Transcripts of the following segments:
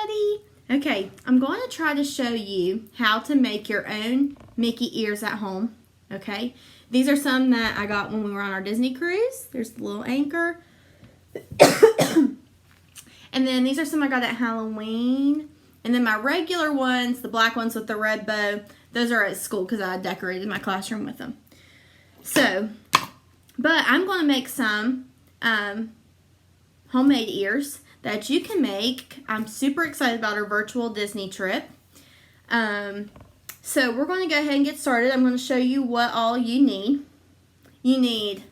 everybody. Okay, I'm going to try to show you how to make your own Mickey ears at home. Okay, these are some that I got when we were on our Disney cruise. There's the little anchor. And then these are some I got at Halloween. And then my regular ones, the black ones with the red bow, those are at school because I decorated my classroom with them. So, but I'm going to make some homemade ears that you can make. I'm super excited about our virtual Disney trip. So we're going to go ahead and get started. I'm going to show you what all you need. You need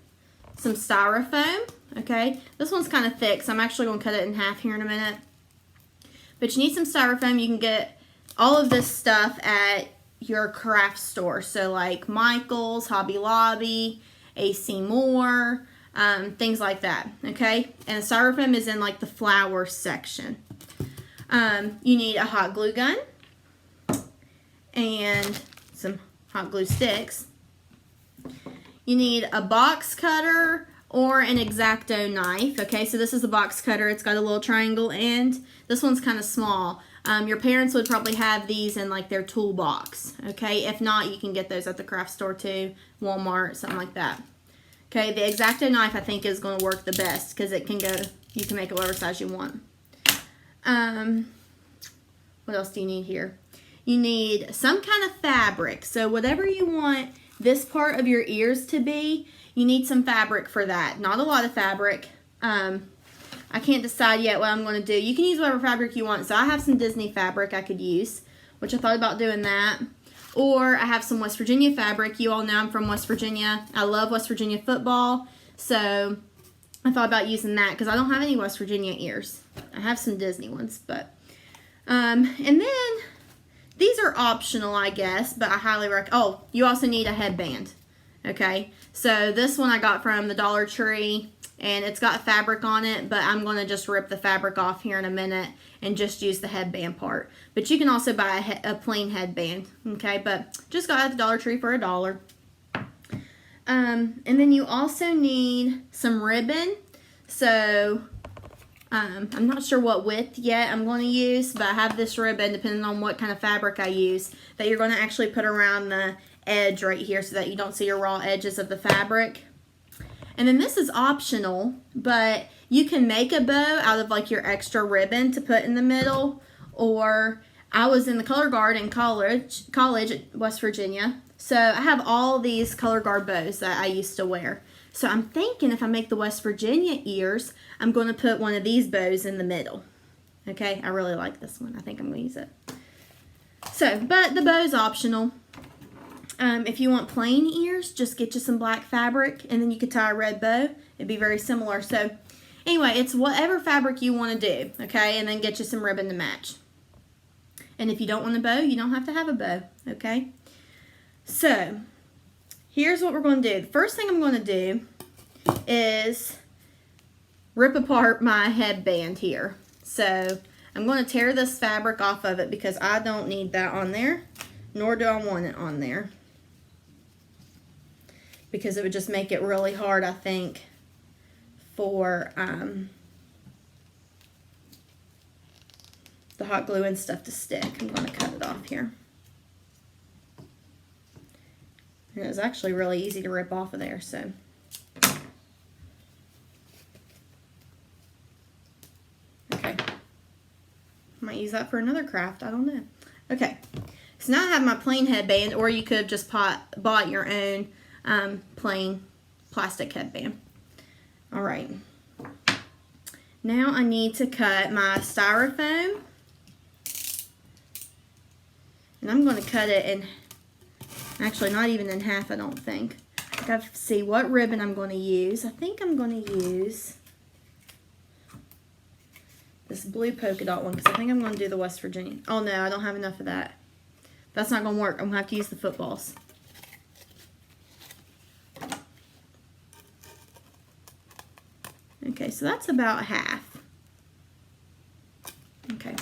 some styrofoam, okay? This one's kind of thick, so I'm actually going to cut it in half here in a minute. But you need some styrofoam. You can get all of this stuff at your craft store. So like Michael's, Hobby Lobby, AC Moore, things like that, okay? And the styrofoam is in like the flower section. You need a hot glue gun and some hot glue sticks. You need a box cutter or an X-Acto knife, okay? So this is a box cutter. It's got a little triangle end. This one's kind of small. Your parents would probably have these in like their toolbox, okay? If not, you can get those at the craft store too, Walmart, something like that. Okay, the X-Acto knife I think is going to work the best because it can go, you can make it whatever size you want. What else do you need here? You need some kind of fabric. So whatever you want this part of your ears to be, you need some fabric for that. Not a lot of fabric. I can't decide yet what I'm going to do. You can use whatever fabric you want. So I have some Disney fabric I could use, which I thought about doing that. Or I have some West Virginia fabric. You all know I'm from West Virginia. I love West Virginia football. So I thought about using that because I don't have any West Virginia ears. I have some Disney ones, but and then these are optional, I guess, but I highly recommend. Oh, you also need a headband. Okay, so this one I got from the Dollar Tree, and it's got fabric on it, but I'm going to just rip the fabric off here in a minute and just use the headband part. But you can also buy a plain headband, okay, but just got it at the Dollar Tree for $1. And then you also need some ribbon. So I'm not sure what width yet I'm going to use, but I have this ribbon, depending on what kind of fabric I use, that you're going to actually put around the edge right here so that you don't see your raw edges of the fabric. And then this is optional, but you can make a bow out of like your extra ribbon to put in the middle. Or I was in the color guard in college at West Virginia, so I have all these color guard bows that I used to wear. So I'm thinking if I make the West Virginia ears, I'm going to put one of these bows in the middle. Okay, I really like this one. I think I'm going to use it. So, but the bow's optional. If you want plain ears, just get you some black fabric and then you could tie a red bow. It'd be very similar. So anyway, it's whatever fabric you want to do, okay? And then get you some ribbon to match. And if you don't want a bow, you don't have to have a bow, okay? So here's what we're going to do. The first thing I'm going to do is rip apart my headband here. So I'm going to tear this fabric off of it because I don't need that on there, nor do I want it on there. Because it would just make it really hard, I think, for the hot glue and stuff to stick. I'm going to cut it off here. And it's actually really easy to rip off of there, so. Okay. Might use that for another craft, I don't know. Okay, so now I have my plain headband, or you could have just bought your own plain plastic headband. All right. Now I need to cut my styrofoam. And I'm going to cut it in, actually not even in half, I don't think. I got to see what ribbon I'm going to use. I think I'm going to use this blue polka dot one because I think I'm going to do the West Virginia. Oh no, I don't have enough of that. That's not going to work. I'm going to have to use the footballs. Okay, so that's about half. Okay,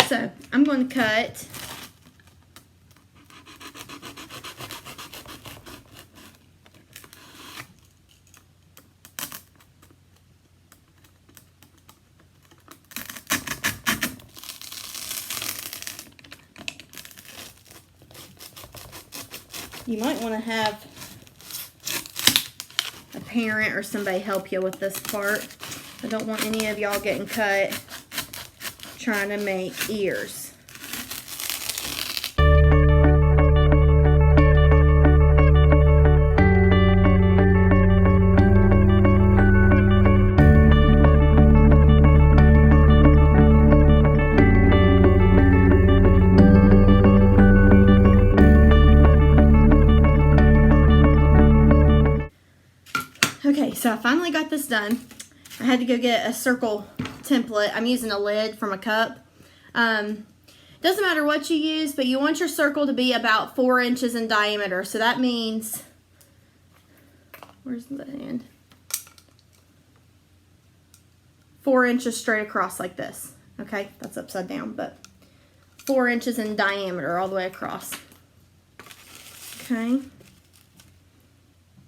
so I'm going to cut You might want to have a parent or somebody help you with this part. I don't want any of y'all getting cut trying to make ears. Okay, so I finally got this done. I had to go get a circle template. I'm using a lid from a cup. Doesn't matter what you use, but you want your circle to be about 4 inches in diameter. So that means, where's the hand? 4 inches straight across like this. Okay, that's upside down, but 4 inches in diameter all the way across. Okay.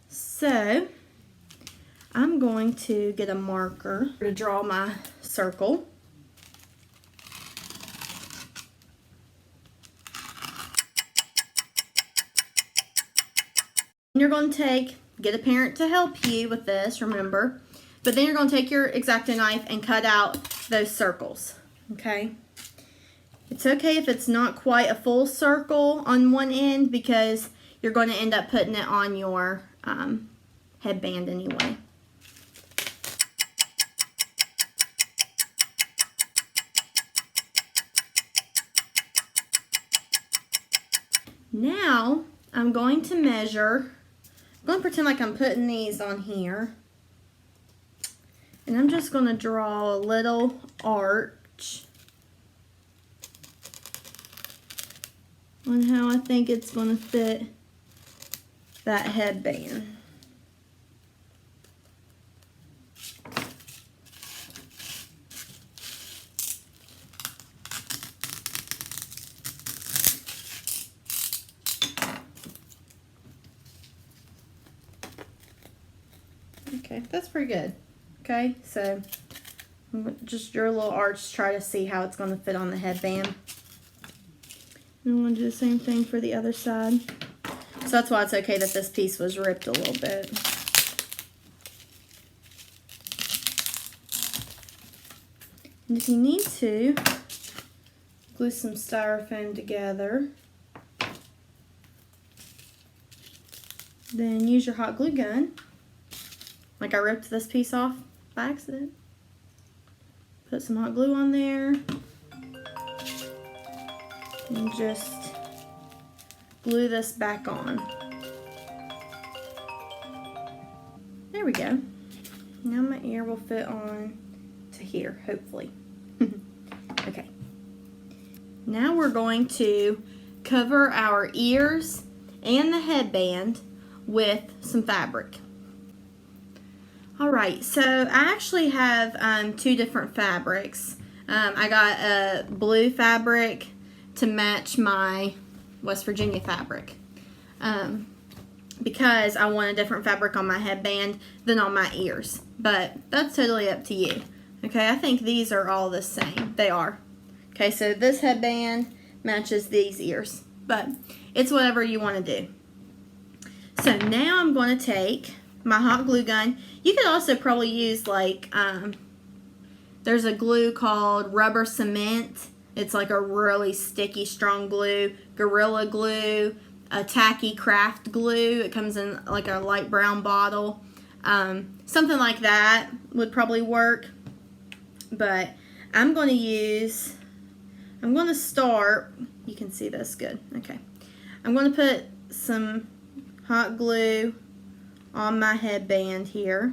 So I'm going to get a marker to draw my circle. You're going to get a parent to help you with this, remember. But then you're going to take your X-Acto knife and cut out those circles, okay? It's okay if it's not quite a full circle on one end because you're going to end up putting it on your headband anyway. Now, I'm going to measure, I'm going to pretend like I'm putting these on here. And I'm just going to draw a little arch on how I think it's going to fit that headband. Okay, that's pretty good. Okay, so just draw a little arch, try to see how it's going to fit on the headband. And I'm going to do the same thing for the other side. So that's why it's okay that this piece was ripped a little bit. And if you need to, glue some styrofoam together. Then use your hot glue gun. Like I ripped this piece off by accident. Put some hot glue on there. And just glue this back on. There we go. Now my ear will fit on to here, hopefully. Okay. Now we're going to cover our ears and the headband with some fabric. Alright, so I actually have 2 different fabrics. I got a blue fabric to match my West Virginia fabric because I want a different fabric on my headband than on my ears, but that's totally up to you. Okay, I think these are all the same. They are. Okay, so this headband matches these ears, but it's whatever you want to do. So now I'm going to take my hot glue gun. You could also probably use like, there's a glue called rubber cement. It's like a really sticky, strong glue. Gorilla Glue, a tacky craft glue. It comes in like a light brown bottle. Something like that would probably work. But I'm going to start, you can see this good. Okay. I'm going to put some hot glue on my headband here.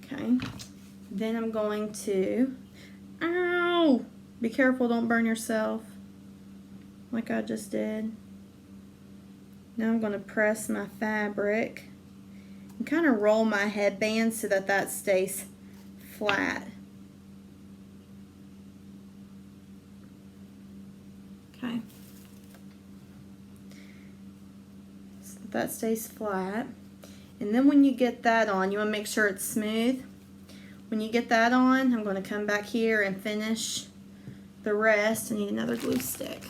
Okay. Then I'm going to, ow! Be careful, don't burn yourself like I just did. Now I'm going to press my fabric and kind of roll my headband so that that stays flat. Okay. So that stays flat. And then when you get that on, you want to make sure it's smooth. When you get that on, I'm going to come back here and finish the rest. I need another glue stick.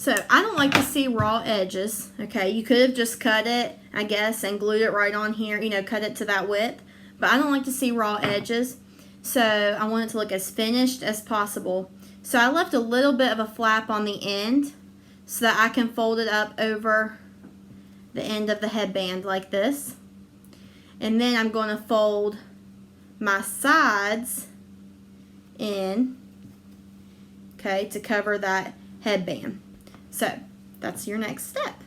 So I don't like to see raw edges. Okay, you could have just cut it, I guess, and glued it right on here, you know, cut it to that width. But I don't like to see raw edges. So I want it to look as finished as possible. So I left a little bit of a flap on the end so that I can fold it up over the end of the headband like this. And then I'm going to fold my sides in, okay, to cover that headband. So that's your next step.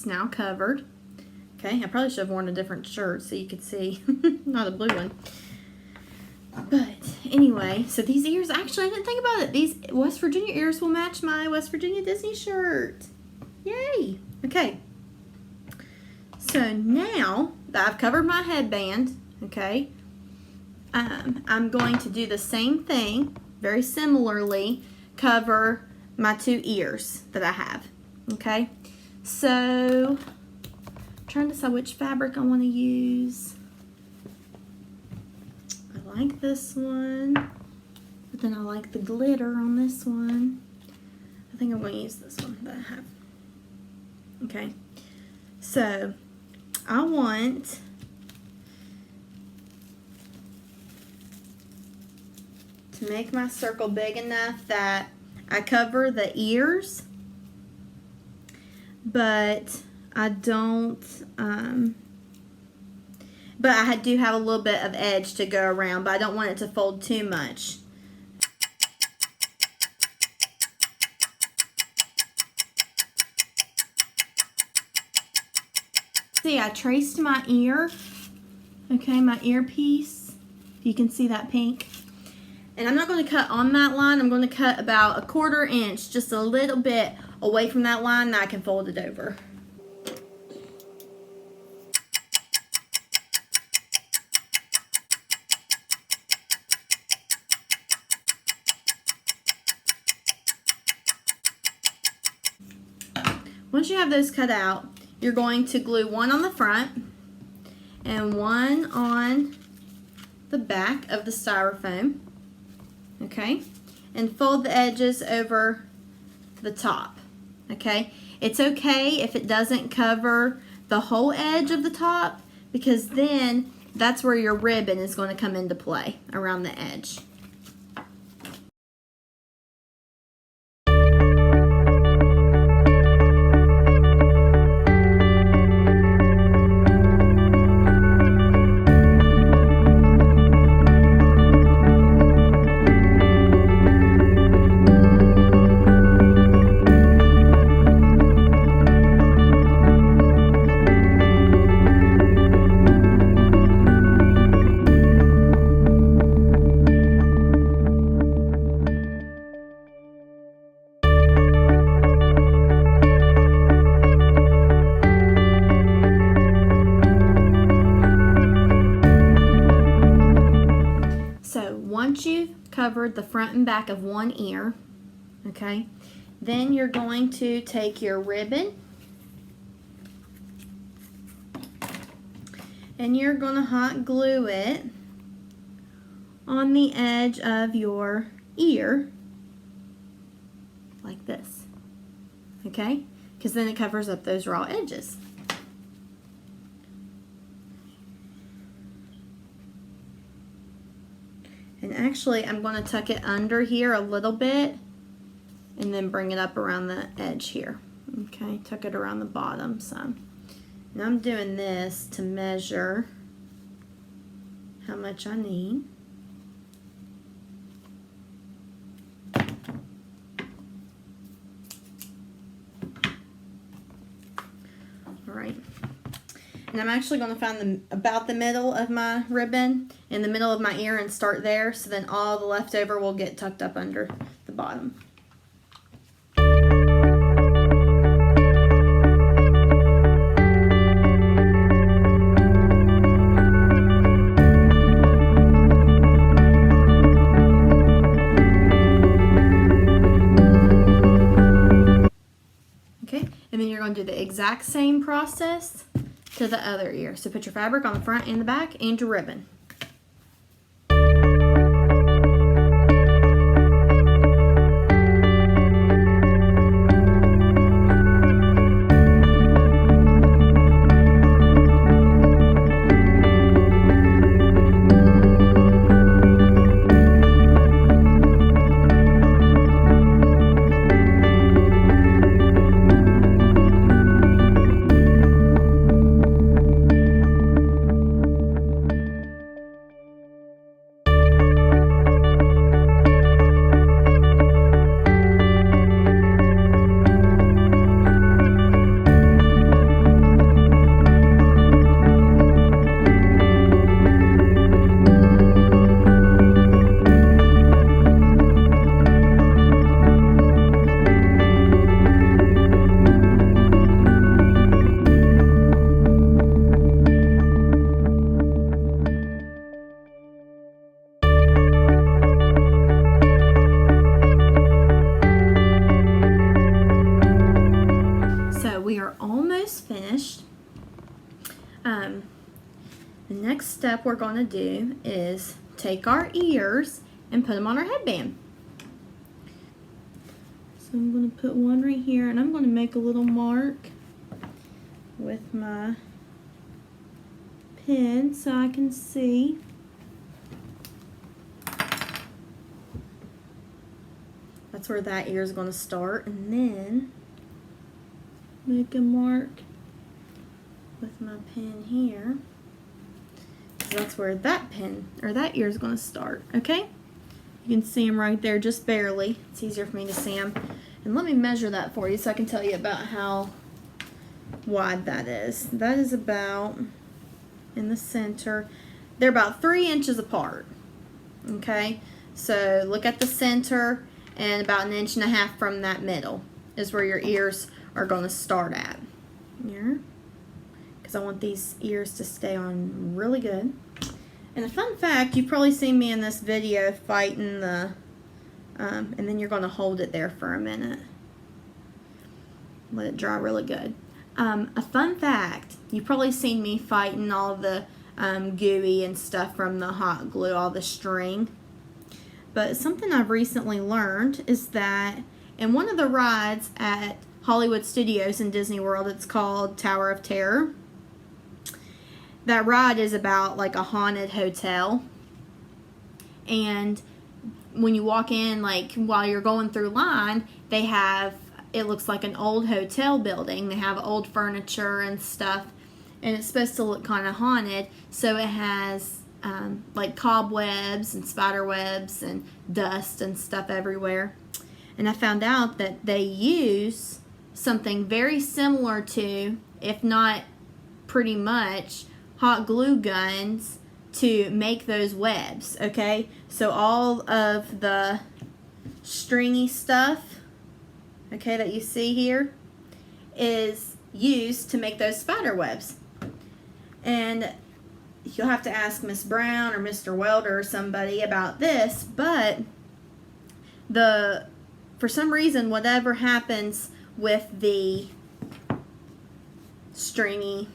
Now covered. Okay, I probably should have worn a different shirt so you could see, not a blue one. But anyway, so these ears, actually I didn't think about it. These West Virginia ears will match my West Virginia Disney shirt. Yay! Okay, so now that I've covered my headband, okay, I'm going to do the same thing, very similarly, cover my two ears that I have, okay? So, I'm trying to decide which fabric I want to use. I like this one, but then I like the glitter on this one. I think I'm going to use this one that I have. Okay, so I want to make my circle big enough that I cover the ears, but I don't, but I do have a little bit of edge to go around, but I don't want it to fold too much. See, I traced my ear, okay, my earpiece. You can see that pink. And I'm not going to cut on that line. I'm going to cut about 1/4 inch, just a little bit away from that line, that I can fold it over. Once you have those cut out, you're going to glue one on the front and one on the back of the styrofoam, okay, and fold the edges over the top. Okay, it's okay if it doesn't cover the whole edge of the top, because then that's where your ribbon is going to come into play, around the edge. Once you've covered the front and back of one ear, okay, then you're going to take your ribbon and you're going to hot glue it on the edge of your ear like this, okay, because then it covers up those raw edges. And actually, I'm going to tuck it under here a little bit and then bring it up around the edge here. Okay, tuck it around the bottom some. And I'm doing this to measure how much I need. Alright. And I'm actually going to find about the middle of my ribbon in the middle of my ear and start there, so then all the leftover will get tucked up under the bottom. Okay, and then you're going to do the exact same process to the other ear. So put your fabric on the front and the back and your ribbon. We are almost finished. The next step we're going to do is take our ears and put them on our headband. So I'm going to put one right here, and I'm going to make a little mark with my pen so I can see. That's where that ear is going to start, and then make a mark with my pen here. So that's where that pen or that ear is going to start. Okay, you can see them right there, just barely. It's easier for me to see them. And let me measure that for you so I can tell you about how wide that is. That is about in the center. They're about 3 inches apart. Okay, so look at the center, and about 1.5 inches from that middle is where your ears are going to start at here, because I want these ears to stay on really good. And a fun fact, you've probably seen me in this video fighting the and then you're going to hold it there for a minute, let it dry really good. A fun fact, you've probably seen me fighting all the gooey and stuff from the hot glue, all the string. But something I've recently learned is that in one of the rides at Hollywood Studios in Disney World, it's called Tower of Terror. That ride is about like a haunted hotel. And when you walk in, like while you're going through line, they have, it looks like an old hotel building. They have old furniture and stuff. And it's supposed to look kind of haunted. So it has like cobwebs and spider webs and dust and stuff everywhere. And I found out that they use something very similar to, if not pretty much, hot glue guns to make those webs. Okay, so all of the stringy stuff, okay, that you see here is used to make those spider webs. And you'll have to ask Miss Brown or Mr. Welder or somebody about this, but for some reason, whatever happens with the stringy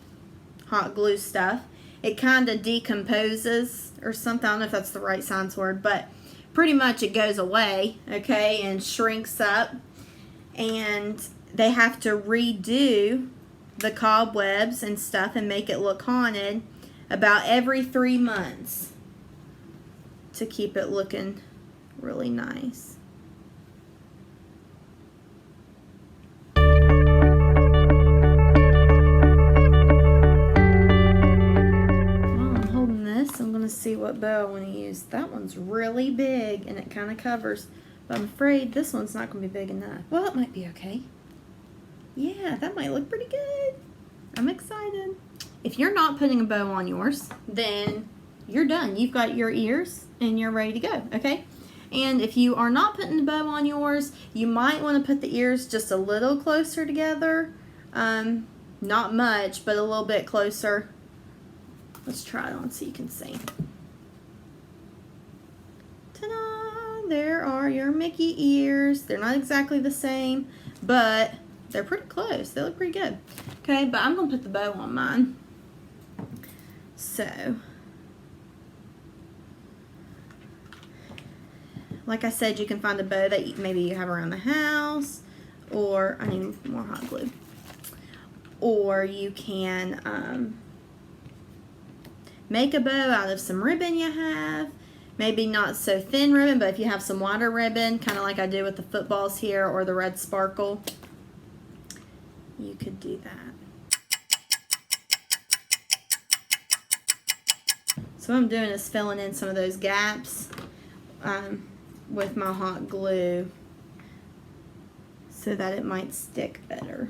hot glue stuff, it kind of decomposes or something. I don't know if that's the right science word, but pretty much it goes away, okay, and shrinks up. And they have to redo the cobwebs and stuff and make it look haunted about every 3 months to keep it looking really nice. see what bow I want to use. That one's really big and it kind of covers, but I'm afraid this one's not going to be big enough. Well, it might be okay. Yeah, that might look pretty good. I'm excited. If you're not putting a bow on yours, then you're done. You've got your ears and you're ready to go, okay? And if you are not putting the bow on yours, you might want to put the ears just a little closer together. Not much, but a little bit closer. Let's try it on so you can see. Ta-da! There are your Mickey ears. They're not exactly the same, but they're pretty close. They look pretty good. Okay, but I'm going to put the bow on mine. So, like I said, you can find a bow that maybe you have around the house, or I need more hot glue. Or you can make a bow out of some ribbon you have. Maybe not so thin ribbon, but if you have some wider ribbon, kind of like I do with the footballs here or the red sparkle, you could do that. So what I'm doing is filling in some of those gaps with my hot glue so that it might stick better.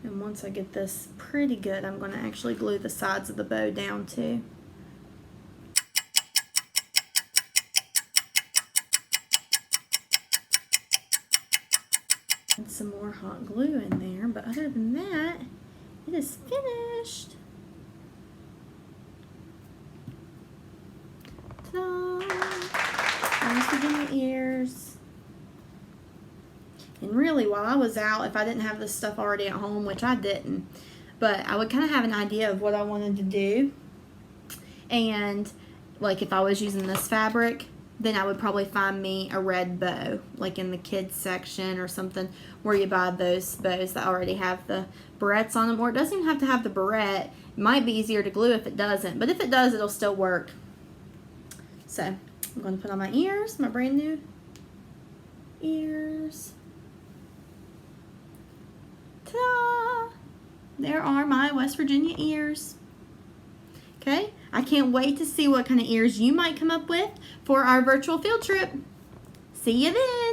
And once I get this pretty good, I'm going to actually glue the sides of the bow down too. And some more hot glue in there, but other than that, it is finished. Ta-da! Nice Virginia ears. And really, while I was out, if I didn't have this stuff already at home, which I didn't, but I would kind of have an idea of what I wanted to do. And like if I was using this fabric, then I would probably find me a red bow, like in the kids section or something, where you buy those bows that already have the barrettes on them. Or it doesn't even have to have the barrette. It might be easier to glue if it doesn't, but if it does, it'll still work. So I'm going to put on my ears, my brand new ears. Ta-da! There are my West Virginia ears. Okay, I can't wait to see what kind of ears you might come up with for our virtual field trip. See you then!